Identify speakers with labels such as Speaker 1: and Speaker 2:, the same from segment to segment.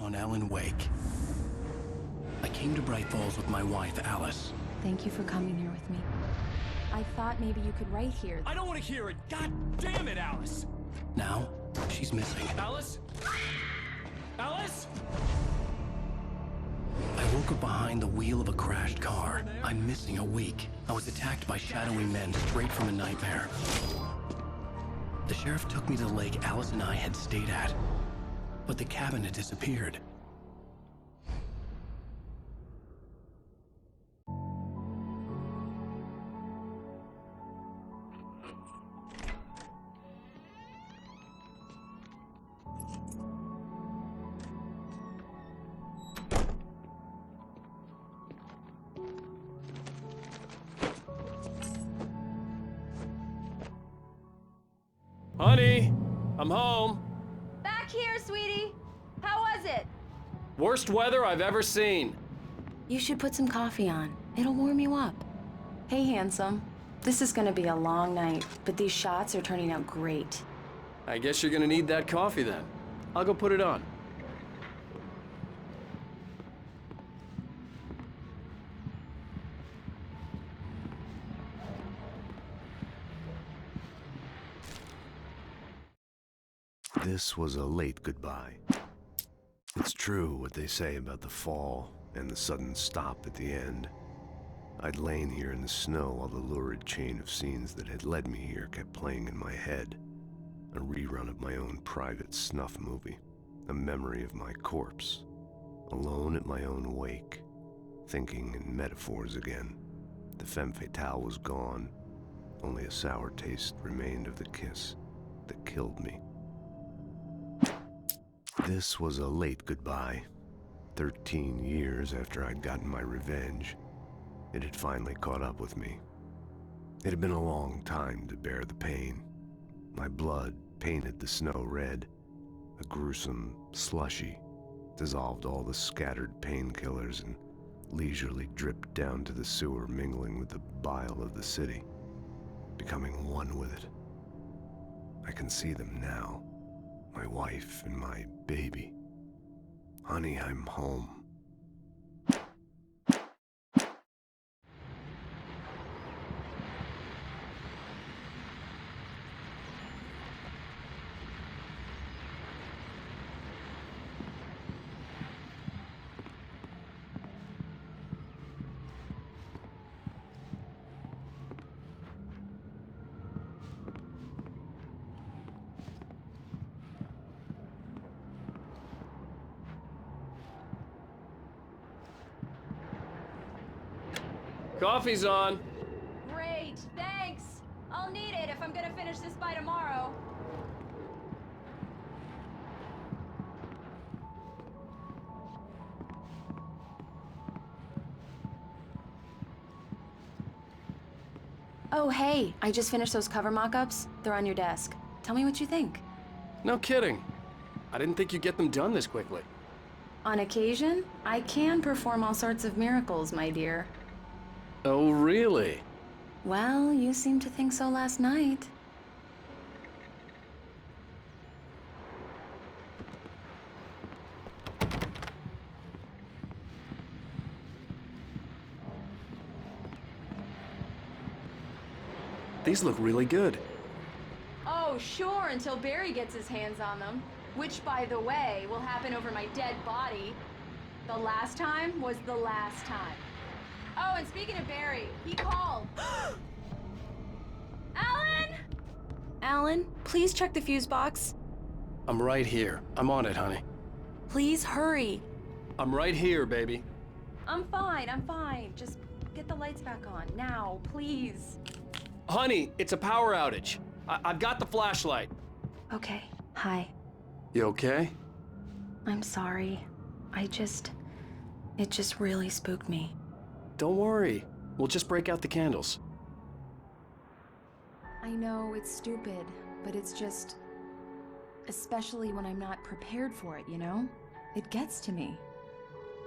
Speaker 1: on Ellen Wake. I came to Bright Falls with my wife, Alice.
Speaker 2: Thank you for coming here with me. I thought maybe you could write here.
Speaker 3: I don't want to hear it! God damn it, Alice!
Speaker 1: Now, she's missing.
Speaker 3: Alice? Alice?
Speaker 1: I woke up behind the wheel of a crashed car. I'm missing a week. I was attacked by shadowy men straight from a nightmare. The sheriff took me to the lake Alice and I had stayed at, but the cabin had disappeared.
Speaker 3: Honey, I'm home.
Speaker 2: Back here, sweetie. How was it?
Speaker 3: Worst weather I've ever seen.
Speaker 2: You should put some coffee on. It'll warm you up. Hey, handsome. This is gonna be a long night, but these shots are turning out great.
Speaker 3: I guess you're gonna need that coffee then. I'll go put it on.
Speaker 4: This was a late goodbye. It's true what they say about the fall and the sudden stop at the end. I'd lain here in the snow while the lurid chain of scenes that had led me here kept playing in my head. A rerun of my own private snuff movie. A memory of my corpse. Alone at my own wake. Thinking in metaphors again. The femme fatale was gone. Only a sour taste remained of the kiss that killed me. This was a late goodbye. 13 years after I'd gotten my revenge, it had finally caught up with me. It had been a long time to bear the pain. My blood painted the snow red. A gruesome slushy dissolved all the scattered painkillers and leisurely dripped down to the sewer, mingling with the bile of the city, becoming one with it. I can see them now. My wife and my baby. Honey, I'm home.
Speaker 3: Coffee's on.
Speaker 2: Great, thanks. I'll need it if I'm gonna finish this by tomorrow. Oh, hey, I just finished those cover mock-ups. They're on your desk. Tell me what you think.
Speaker 3: No kidding. I didn't think you'd get them done this quickly.
Speaker 2: On occasion, I can perform all sorts of miracles, my dear.
Speaker 3: Oh, really?
Speaker 2: Well, you seemed to think so last night.
Speaker 3: These look really good.
Speaker 2: Oh, sure, until Barry gets his hands on them. Which, by the way, will happen over my dead body. The last time was the last time. Oh, and speaking of Barry, he called. Alan! Alan, please check the fuse box.
Speaker 3: I'm right here. I'm on it, honey.
Speaker 2: Please hurry.
Speaker 3: I'm right here, baby.
Speaker 2: I'm fine. Just get the lights back on, now, please.
Speaker 3: Honey, it's a power outage. I've got the flashlight.
Speaker 2: Okay, hi.
Speaker 3: You okay?
Speaker 2: I'm sorry. It just really spooked me.
Speaker 3: Don't worry. We'll just break out the candles.
Speaker 2: I know it's stupid, but it's just... especially when I'm not prepared for it, you know? It gets to me.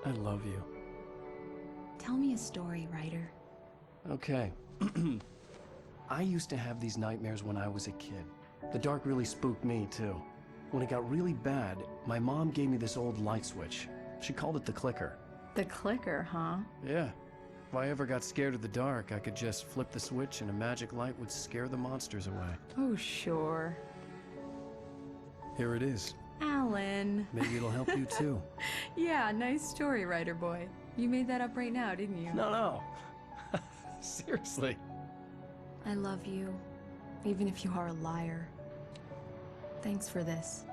Speaker 3: I love you.
Speaker 2: Tell me a story, writer.
Speaker 3: Okay. I used to have these nightmares when I was a kid. The dark really spooked me, too.
Speaker 1: When it got really bad, my mom gave me this old light switch. She called it the clicker.
Speaker 2: The clicker, huh?
Speaker 1: Yeah. If I ever got scared of the dark, I could just flip the switch and a magic light would scare the monsters away.
Speaker 2: Oh, sure.
Speaker 1: Here it is.
Speaker 2: Alan.
Speaker 1: Maybe it'll help you too.
Speaker 2: Yeah, nice story, writer boy. You made that up right now, didn't you?
Speaker 1: No. Seriously.
Speaker 2: I love you, even if you are a liar. Thanks for this.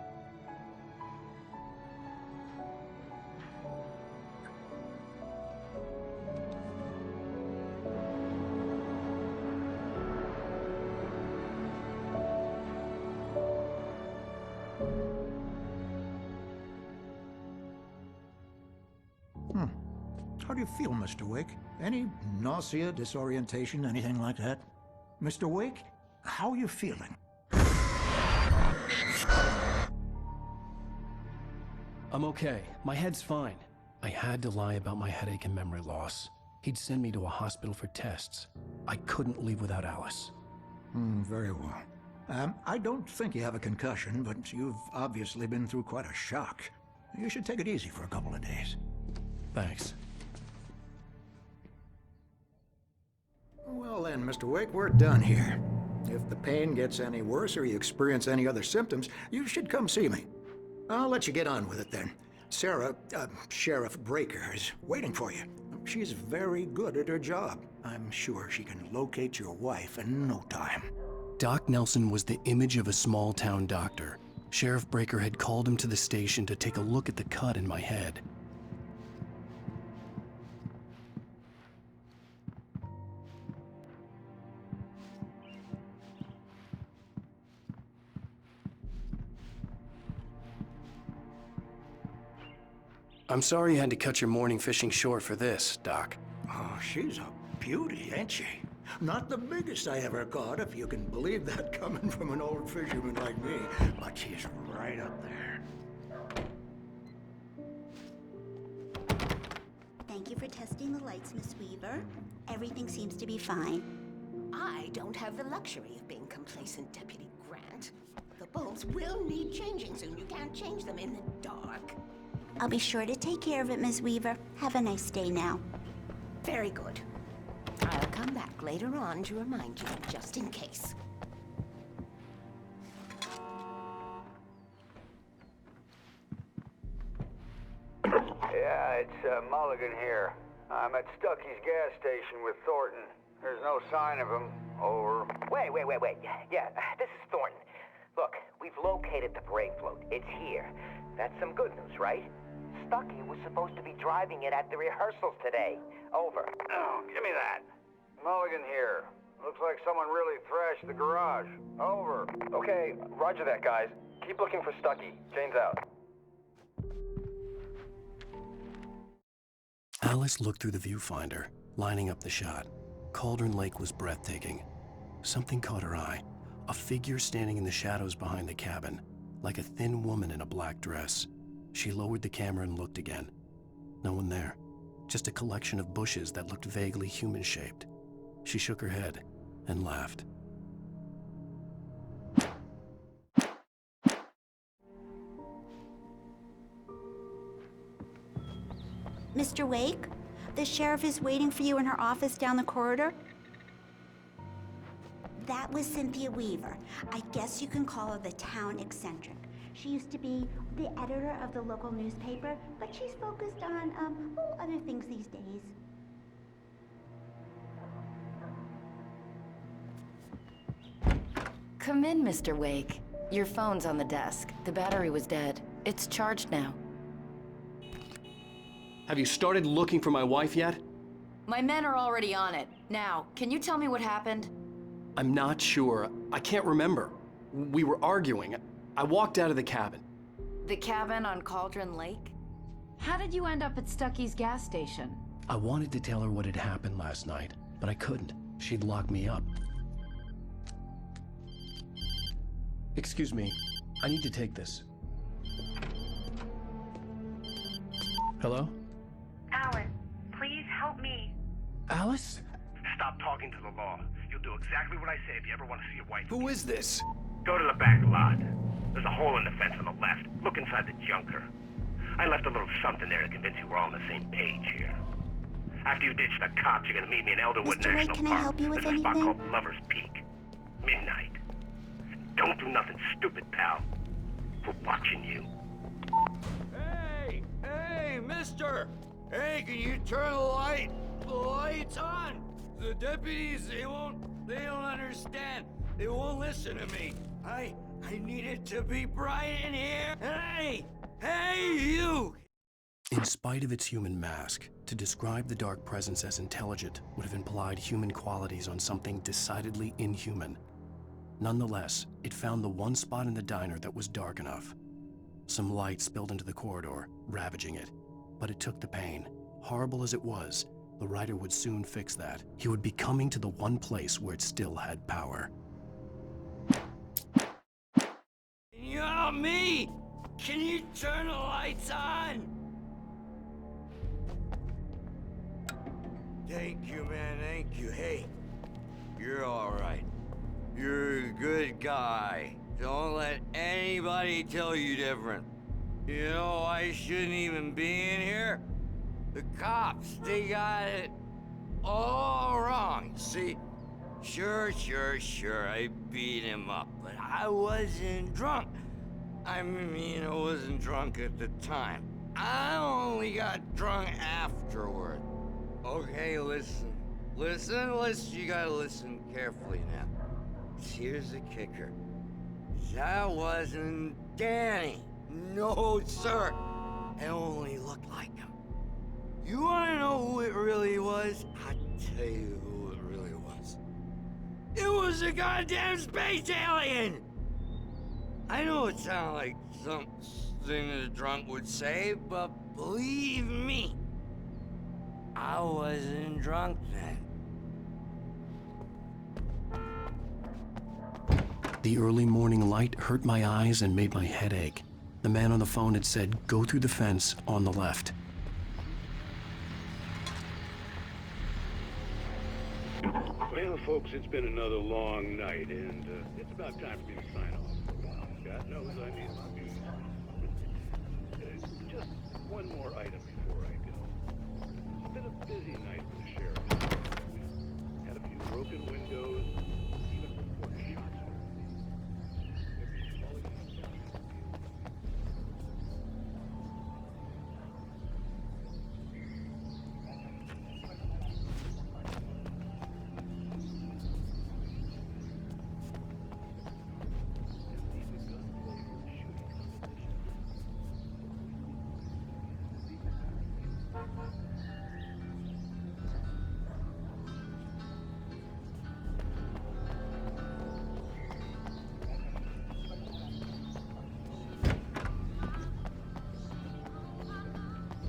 Speaker 5: How do you feel, Mr. Wake? Any nausea, disorientation, anything like that? Mr. Wake, how are you feeling?
Speaker 1: I'm okay. My head's fine. I had to lie about my headache and memory loss. He'd send me to a hospital for tests. I couldn't leave without Alice.
Speaker 5: Very well. I don't think you have a concussion, but you've obviously been through quite a shock. You should take it easy for a couple of days.
Speaker 1: Thanks.
Speaker 5: Well then, Mr. Wake, we're done here. If the pain gets any worse or you experience any other symptoms, you should come see me. I'll let you get on with it then. Sarah, Sheriff Breaker, is waiting for you. She's very good at her job. I'm sure she can locate your wife in no time.
Speaker 1: Doc Nelson was the image of a small-town doctor. Sheriff Breaker had called him to the station to take a look at the cut in my head. I'm sorry you had to cut your morning fishing short for this, Doc.
Speaker 5: Oh, she's a beauty, ain't she? Not the biggest I ever caught, if you can believe that coming from an old fisherman like me, but she's right up there.
Speaker 6: Thank you for testing the lights, Miss Weaver. Everything seems to be fine.
Speaker 7: I don't have the luxury of being complacent, Deputy Grant. The bulbs will need changing soon. You can't change them in the dark.
Speaker 6: I'll be sure to take care of it, Miss Weaver. Have a nice day now.
Speaker 7: Very good. I'll come back later on to remind you, just in case.
Speaker 8: Yeah, it's Mulligan here. I'm at Stucky's gas station with Thornton. There's no sign of him. Over.
Speaker 9: Wait. Yeah, this is Thornton. Look, we've located the brake float. It's here. That's some good news, right? Stucky was supposed to be driving it at the rehearsals today. Over.
Speaker 8: Oh, give me that. Mulligan here. Looks like someone really thrashed the garage. Over.
Speaker 3: Okay, roger that, guys. Keep looking for Stucky. Jane's out.
Speaker 1: Alice looked through the viewfinder, lining up the shot. Cauldron Lake was breathtaking. Something caught her eye. A figure standing in the shadows behind the cabin, like a thin woman in a black dress. She lowered the camera and looked again. No one there. Just a collection of bushes that looked vaguely human-shaped. She shook her head and laughed.
Speaker 6: Mr. Wake, the sheriff is waiting for you in her office down the corridor. That was Cynthia Weaver. I guess you can call her the town eccentric. She used to be the editor of the local newspaper, but she's focused on, other things these days.
Speaker 10: Come in, Mr. Wake. Your phone's on the desk. The battery was dead. It's charged now.
Speaker 3: Have you started looking for my wife yet?
Speaker 10: My men are already on it. Now, can you tell me what happened?
Speaker 3: I'm not sure. I can't remember. We were arguing. I walked out of the cabin.
Speaker 10: The cabin on Cauldron Lake? How did you end up at Stucky's gas station?
Speaker 1: I wanted to tell her what had happened last night, but I couldn't. She'd lock me up. Excuse me, I need to take this. Hello?
Speaker 11: Alan, please help me.
Speaker 1: Alice?
Speaker 11: Stop talking to the law. You'll do exactly what I say if you ever want to see your wife.
Speaker 1: Who is this?
Speaker 11: Go to the back lot. There's a hole in the fence on the left. Look inside the junker. I left a little something there to convince you we're all on the same page here. After you ditch the cops, you're gonna meet me in Elderwood
Speaker 6: Mr. Wade,
Speaker 11: National
Speaker 6: can I
Speaker 11: Park.
Speaker 6: help you with
Speaker 11: There's a spot
Speaker 6: anything?
Speaker 11: called Lover's Peak. Midnight. Don't do nothing stupid, pal. We're watching you.
Speaker 8: Hey, mister! Hey, can you turn the lights on? The deputies, they don't understand. They won't listen to me. I need it to be bright in here. Hey, you!
Speaker 1: In spite of its human mask, to describe the dark presence as intelligent would have implied human qualities on something decidedly inhuman. Nonetheless, it found the one spot in the diner that was dark enough. Some light spilled into the corridor, ravaging it. But it took the pain. Horrible as it was, the writer would soon fix that. He would be coming to the one place where it still had power.
Speaker 8: You help me? Can you turn the lights on? Thank you, man, thank you. Hey, you're all right. You're a good guy. Don't let anybody tell you different. You know, I shouldn't even be in here. The cops, they got it all wrong. See, sure, I beat him up, but I wasn't drunk. I mean, I wasn't drunk at the time. I only got drunk afterward. Okay, listen, you gotta listen carefully now. Here's the kicker. That wasn't Danny. No, sir. It only looked like him. You wanna know who it really was? I'll tell you who it really was. It was a goddamn space alien! I know it sounds like something a drunk would say, but believe me, I wasn't drunk then.
Speaker 1: The early morning light hurt my eyes and made my head ache. The man on the phone had said, "Go through the fence on the left."
Speaker 12: Well, folks, it's been another long night, and it's about time for me to sign off for a while. God knows I need my views. Just one more item before I go. It's been a busy night for the sheriff. Had a few broken windows, even reported shots.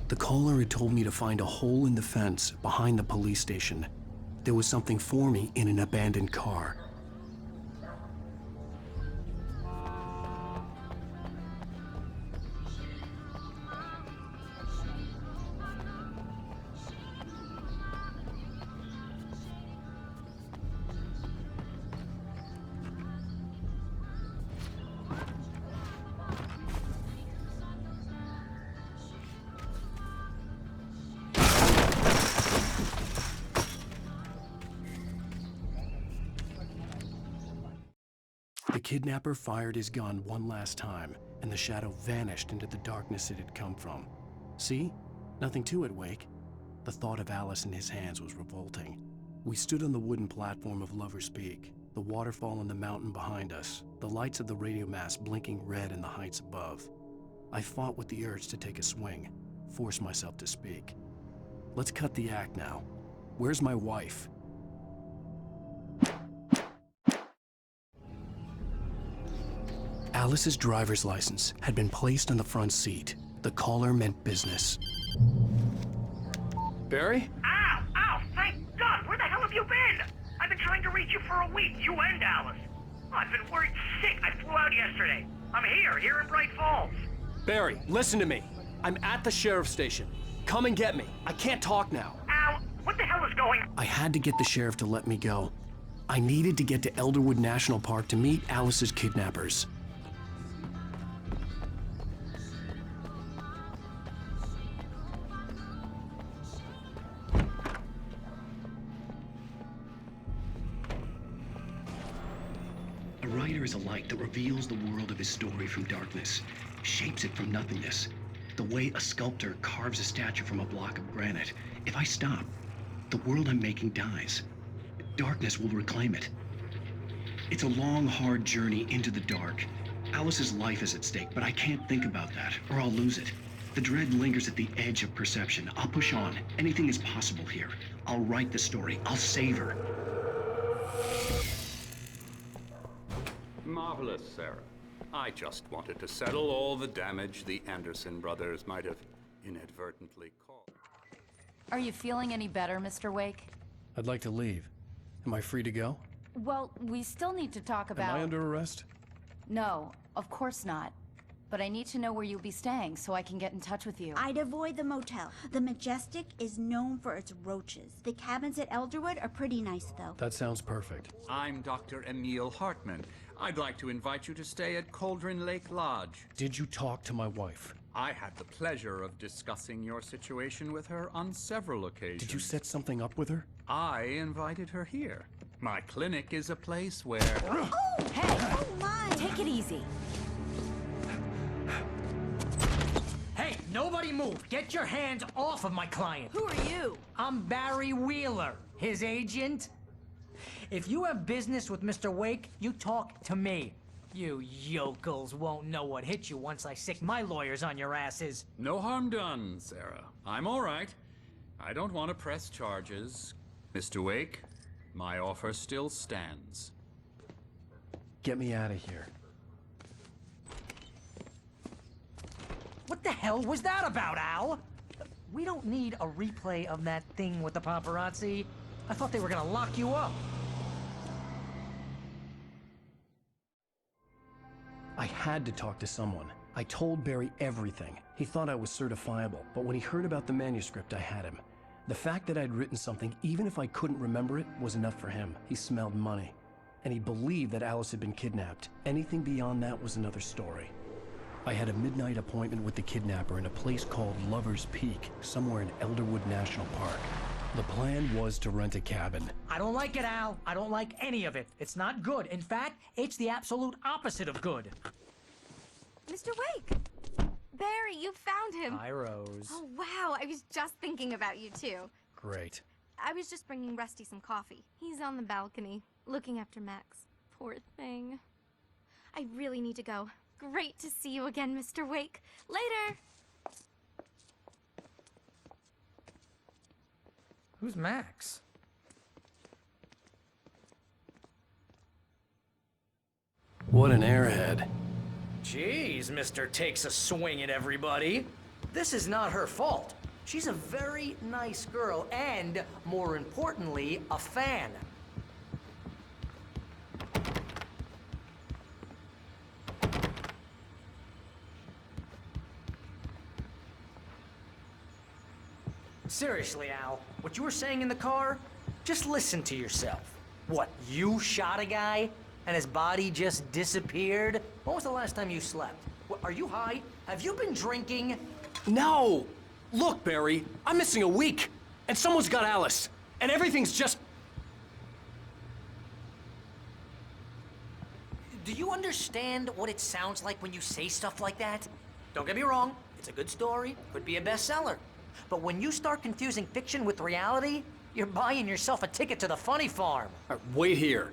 Speaker 1: The caller had told me to find a hole in the fence behind the police station. There was something for me in an abandoned car. The kidnapper fired his gun one last time, and the shadow vanished into the darkness it had come from. See? Nothing to it, Wake. The thought of Alice in his hands was revolting. We stood on the wooden platform of Lover's Peak, the waterfall on the mountain behind us, the lights of the radio mast blinking red in the heights above. I fought with the urge to take a swing, force myself to speak. Let's cut the act now. Where's my wife? Alice's driver's license had been placed on the front seat. The caller meant business.
Speaker 3: Barry?
Speaker 11: Ow! Thank God! Where the hell have you been? I've been trying to reach you for a week, you and Alice. Oh, I've been worried sick. I flew out yesterday. I'm here in Bright Falls.
Speaker 3: Barry, listen to me. I'm at the sheriff's station. Come and get me. I can't talk now.
Speaker 11: Ow! What the hell is going on?
Speaker 1: I had to get the sheriff to let me go. I needed to get to Elderwood National Park to meet Alice's kidnappers. there is a light that reveals the world of his story from darkness, shapes it from nothingness. The way a sculptor carves a statue from a block of granite. If I stop, the world I'm making dies. Darkness will reclaim it. It's a long, hard journey into the dark. Alice's life is at stake, but I can't think about that, or I'll lose it. The dread lingers at the edge of perception. I'll push on. Anything is possible here. I'll write the story. I'll save her.
Speaker 13: Marvelous, Sarah. I just wanted to settle all the damage the Anderson brothers might have inadvertently caused.
Speaker 10: Are you feeling any better, Mr. Wake?
Speaker 3: I'd like to leave. Am I free to go?
Speaker 10: Well, we still need to talk about...
Speaker 3: Am I under arrest?
Speaker 10: No, of course not. But I need to know where you'll be staying so I can get in touch with you.
Speaker 6: I'd avoid the motel. The Majestic is known for its roaches. The cabins at Elderwood are pretty nice, though.
Speaker 3: That sounds perfect.
Speaker 13: I'm Dr. Emil Hartman. I'd like to invite you to stay at Cauldron Lake Lodge.
Speaker 3: Did you talk to my wife?
Speaker 13: I had the pleasure of discussing your situation with her on several occasions.
Speaker 3: Did you set something up with her?
Speaker 13: I invited her here. My clinic is a place where...
Speaker 6: Oh!
Speaker 10: Hey!
Speaker 6: Oh, my!
Speaker 10: Take it easy.
Speaker 14: Hey, nobody move! Get your hands off of my client!
Speaker 10: Who are you?
Speaker 14: I'm Barry Wheeler, his agent. If you have business with Mr. Wake, you talk to me. You yokels won't know what hit you once I sick my lawyers on your asses.
Speaker 13: No harm done, Sarah. I'm all right. I don't want to press charges. Mr. Wake, my offer still stands.
Speaker 3: Get me out of here.
Speaker 14: What the hell was that about, Al? We don't need a replay of that thing with the paparazzi. I thought they were gonna lock you up.
Speaker 3: I had to talk to someone. I told Barry everything. He thought I was certifiable, but when he heard about the manuscript, I had him. The fact that I'd written something, even if I couldn't remember it, was enough for him. He smelled money. And he believed that Alice had been kidnapped. Anything beyond that was another story. I had a midnight appointment with the kidnapper in a place called Lover's Peak, somewhere in Elderwood National Park. The plan was to rent a cabin.
Speaker 14: I don't like it, Al. I don't like any of it. It's not good. In fact, it's the absolute opposite of good.
Speaker 15: Mr. Wake! Barry, you found him!
Speaker 14: Hi, Rose.
Speaker 15: Oh, wow. I was just thinking about you, too.
Speaker 3: Great.
Speaker 15: I was just bringing Rusty some coffee. He's on the balcony, looking after Max. Poor thing. I really need to go. Great to see you again, Mr. Wake. Later!
Speaker 14: Who's Max?
Speaker 3: What an airhead.
Speaker 14: Jeez, Mr. Takes a swing at everybody. This is not her fault. She's a very nice girl and, more importantly, a fan. Seriously, Al, what you were saying in the car? Just listen to yourself. What, you shot a guy and his body just disappeared? When was the last time you slept? What, are you high? Have you been drinking?
Speaker 3: No! Look, Barry, I'm missing a week, and someone's got Alice, and everything's just...
Speaker 14: Do you understand what it sounds like when you say stuff like that? Don't get me wrong, it's a good story, could be a bestseller. But when you start confusing fiction with reality, you're buying yourself a ticket to the funny farm.
Speaker 3: Wait here.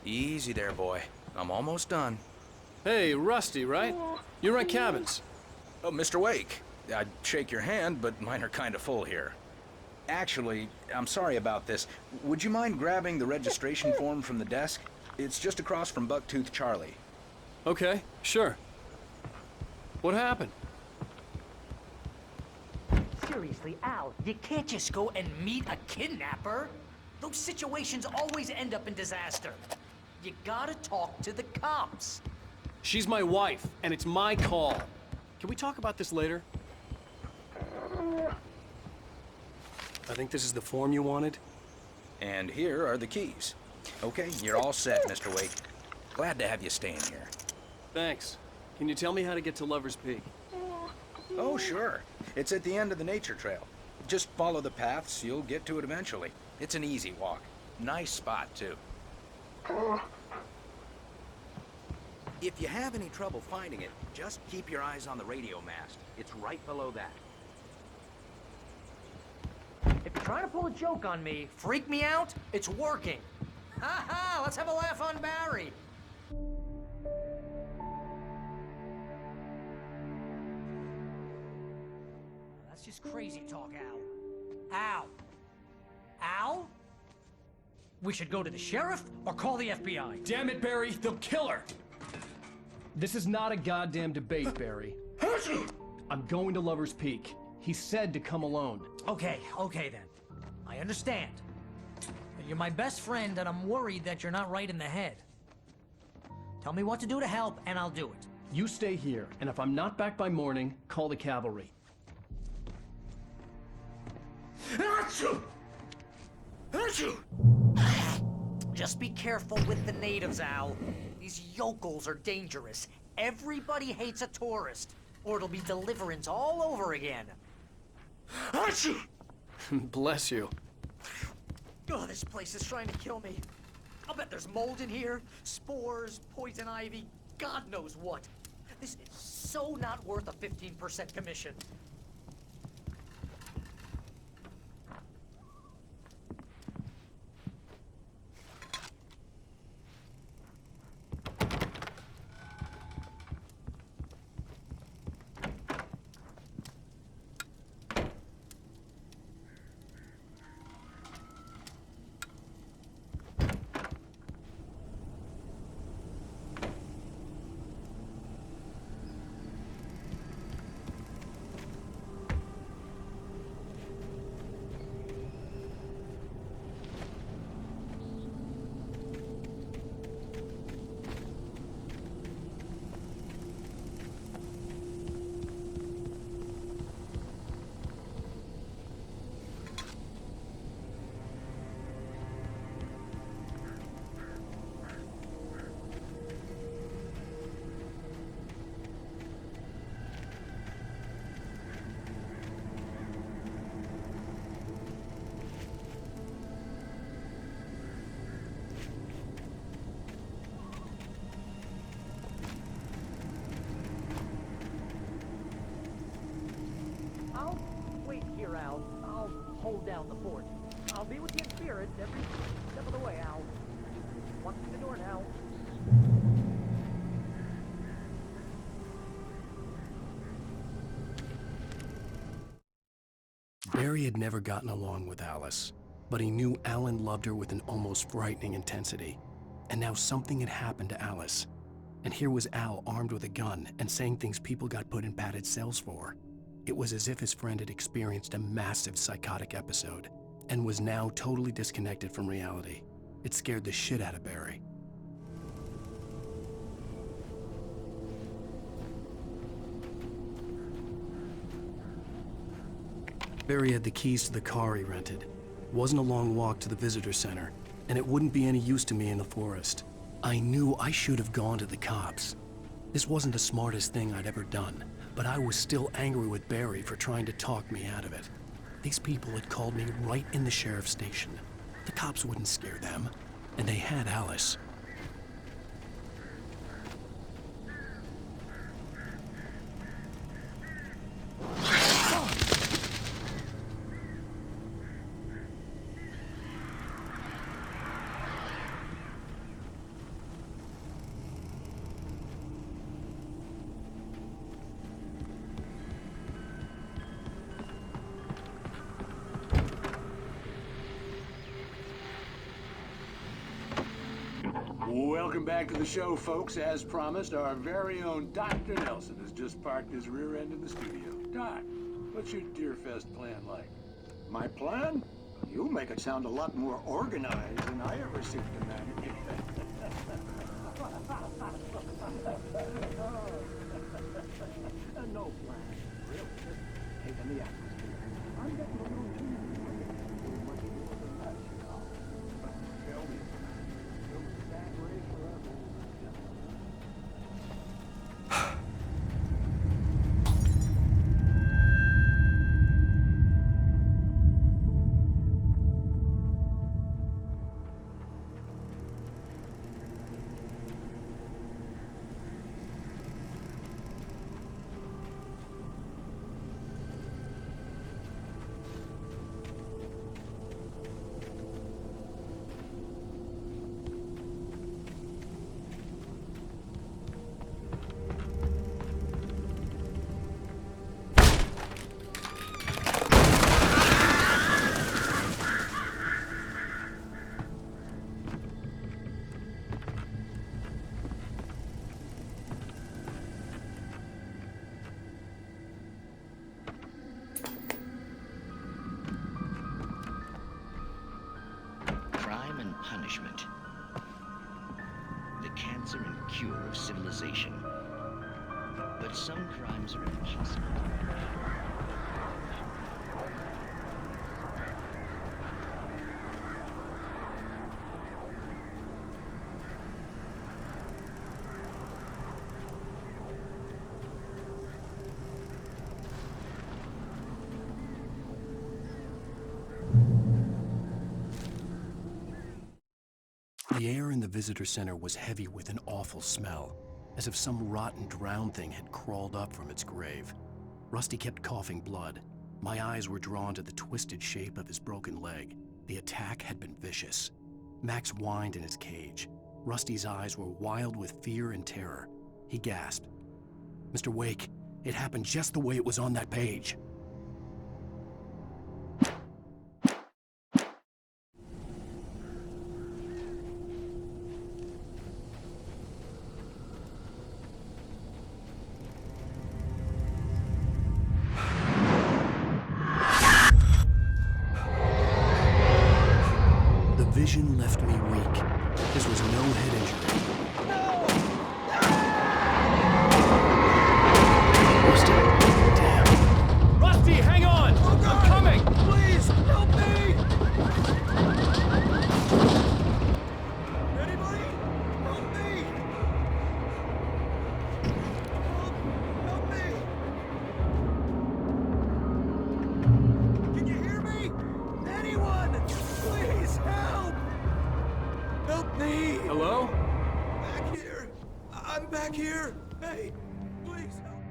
Speaker 16: Easy there, boy. I'm almost done.
Speaker 3: Hey, Rusty, right? You rent cabins.
Speaker 16: Oh, Mr. Wake. I'd shake your hand, but mine are kind of full here. Actually, I'm sorry about this. Would you mind grabbing the registration form from the desk? It's just across from Bucktooth Charlie.
Speaker 3: Okay, sure. What happened?
Speaker 14: Seriously, Al, you can't just go and meet a kidnapper. Those situations always end up in disaster. You gotta talk to the cops.
Speaker 3: She's my wife, and it's my call. Can we talk about this later? I think this is the form you wanted.
Speaker 16: And here are the keys. Okay, you're all set, Mr. Wake. Glad to have you staying here.
Speaker 3: Thanks. Can you tell me how to get to Lover's Peak?
Speaker 16: Oh, sure. It's at the end of the nature trail. Just follow the paths, you'll get to it eventually. It's an easy walk. Nice spot, too. If you have any trouble finding it, just keep your eyes on the radio mast. It's right below that.
Speaker 14: If you're trying to pull a joke on me, freak me out, it's working. Ha ha! Let's have a laugh on Barry. That's just crazy talk, Al. Al? Al? We should go to the sheriff or call the FBI.
Speaker 3: Damn it, Barry, they'll kill her! This is not a goddamn debate, Barry. I'm going to Lover's Peak. He said to come alone.
Speaker 14: Okay then. I understand. But you're my best friend and I'm worried that you're not right in the head. Tell me what to do to help and I'll do it.
Speaker 3: You stay here, and if I'm not back by morning, call the cavalry.
Speaker 14: Just be careful with the natives, Al. These yokels are dangerous. Everybody hates a tourist, or it'll be Deliverance all over again.
Speaker 3: Bless you.
Speaker 14: Oh, this place is trying to kill me. I'll bet there's mold in here, spores, poison ivy, God knows what. This is so not worth a 15% commission. I'll hold down the fort. I'll be with you in spirit every step of the way, Al. Walk through the door now.
Speaker 3: Barry had never gotten along with Alice, but he knew Alan loved her with an almost frightening intensity. And now something had happened to Alice. And here was Al armed with a gun and saying things people got put in padded cells for. It was as if his friend had experienced a massive psychotic episode and was now totally disconnected from reality. It scared the shit out of Barry. Barry had the keys to the car he rented. It wasn't a long walk to the visitor center, and it wouldn't be any use to me in the forest. I knew I should have gone to the cops. This wasn't the smartest thing I'd ever done, but I was still angry with Barry for trying to talk me out of it. These people had called me right in the sheriff's station. The cops wouldn't scare them, and they had Alice.
Speaker 17: Welcome back to the show, folks. As promised, our very own Dr. Nelson has just parked his rear end in the studio. Doc, what's your Deer Fest plan like?
Speaker 5: My plan? You make it sound a lot more organized than I ever seem to manage. No plan, really. Just taking the atmosphere. I'm getting a little too much more than that, you know. Tell me, you'll stand ready forever.
Speaker 18: punishment. The cancer and cure of civilization. But some crimes are impossible.
Speaker 3: The air in the visitor center was heavy with an awful smell, as if some rotten drowned thing had crawled up from its grave. Rusty kept coughing blood. My eyes were drawn to the twisted shape of his broken leg. The attack had been vicious. Max whined in his cage. Rusty's eyes were wild with fear and terror. He gasped. "Mr. Wake, it happened just the way it was on that page." Vision left me weak. This was no head injury. Rusty? Damn.
Speaker 19: Rusty, hang on! I'm coming! Please, help me! Anybody? Help me! Help me! Can you hear me? Anyone? Please, help! Help me!
Speaker 20: Hello?
Speaker 19: Back here! I'm back here! Hey, please help!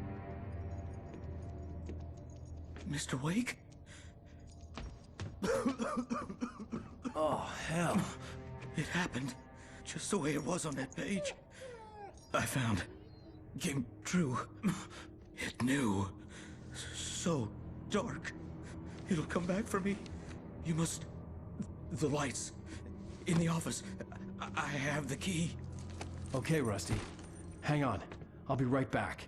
Speaker 20: Mr. Wake?
Speaker 3: Oh, hell.
Speaker 20: It happened just the way it was on that page. I found. Came true. It knew. So dark. It'll come back for me. You must... The lights. In the office. I have the key.
Speaker 3: Okay, Rusty. Hang on. I'll be right back.